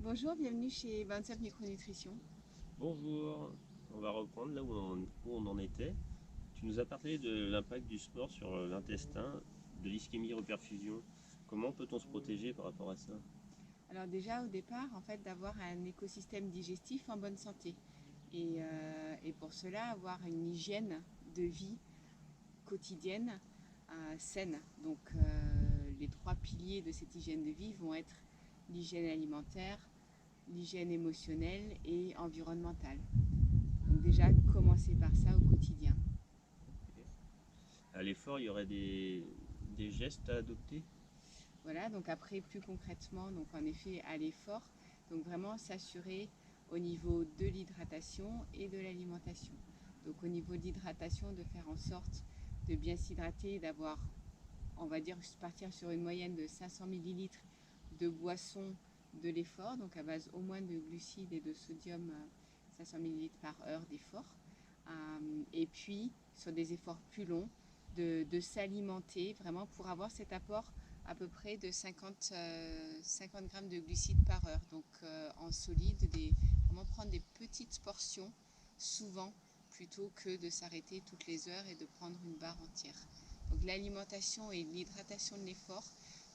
Bonjour, bienvenue chez 27 Micronutrition. Bonjour, on va reprendre là où on en était. Tu nous as parlé de l'impact du sport sur l'intestin, de l'ischémie-reperfusion. Comment peut-on se protéger par rapport à ça? Alors déjà au départ, en fait, d'avoir un écosystème digestif en bonne santé. Et pour cela, avoir une hygiène de vie quotidienne saine. Donc les trois piliers de cette hygiène de vie vont être l'hygiène alimentaire, l'hygiène émotionnelle et environnementale. Donc déjà, commencer par ça au quotidien. À l'effort, il y aurait des gestes à adopter? Voilà, donc après plus concrètement, donc en effet à l'effort, donc vraiment s'assurer au niveau de l'hydratation et de l'alimentation. Donc au niveau de l'hydratation, de faire en sorte de bien s'hydrater, d'avoir, on va dire, partir sur une moyenne de 500 millilitres de boisson de l'effort, donc à base au moins de glucides et de sodium, 500 millilitres par heure d'effort. Et puis sur des efforts plus longs, de s'alimenter vraiment pour avoir cet apport à peu près de 50 grammes de glucides par heure. Donc en solide, vraiment prendre des petites portions souvent plutôt que de s'arrêter toutes les heures et de prendre une barre entière. Donc l'alimentation et l'hydratation de l'effort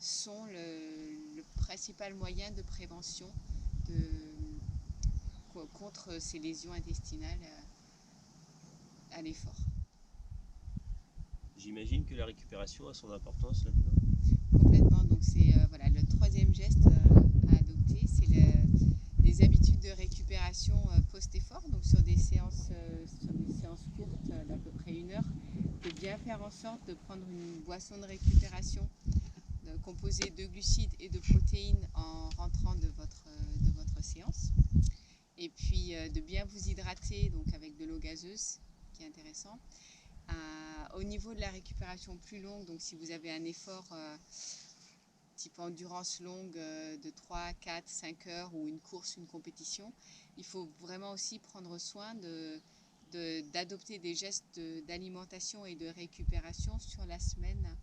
sont le principal moyen de prévention contre ces lésions intestinales à l'effort. J'imagine que la récupération a son importance là-dedans. Complètement. Donc c'est voilà, le troisième geste à adopter, c'est les habitudes de récupération post-effort. Donc sur des séances courtes d'à peu près 1 heure, de bien faire en sorte de prendre une boisson de récupération composée de glucides et de protéines en rentrant de votre séance. Et puis de bien vous hydrater donc avec de l'eau gazeuse, qui est intéressant. Au niveau de la récupération plus longue, donc si vous avez un effort type endurance longue de 3, 4, 5 heures ou une course, une compétition, il faut vraiment aussi prendre soin d'adopter des gestes d'alimentation et de récupération sur la semaine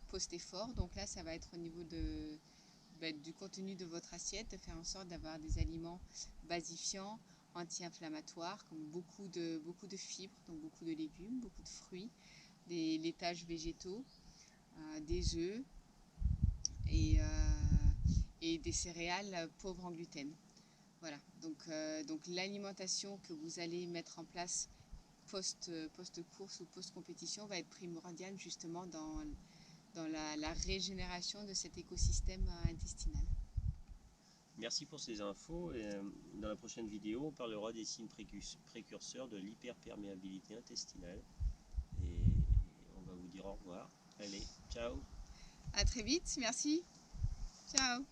post-effort. Donc là, ça va être au niveau du contenu de votre assiette, de faire en sorte d'avoir des aliments basifiants, anti-inflammatoires, comme beaucoup de fibres, donc beaucoup de légumes, beaucoup de fruits, des laitages végétaux, des œufs et des céréales pauvres en gluten. Voilà, donc l'alimentation que vous allez mettre en place post-course ou post-compétition va être primordiale justement dans la régénération de cet écosystème intestinal. Merci pour ces infos et dans la prochaine vidéo, on parlera des signes précurseurs de l'hyperperméabilité intestinale et on va vous dire au revoir. Allez, ciao! À très vite, merci. Ciao.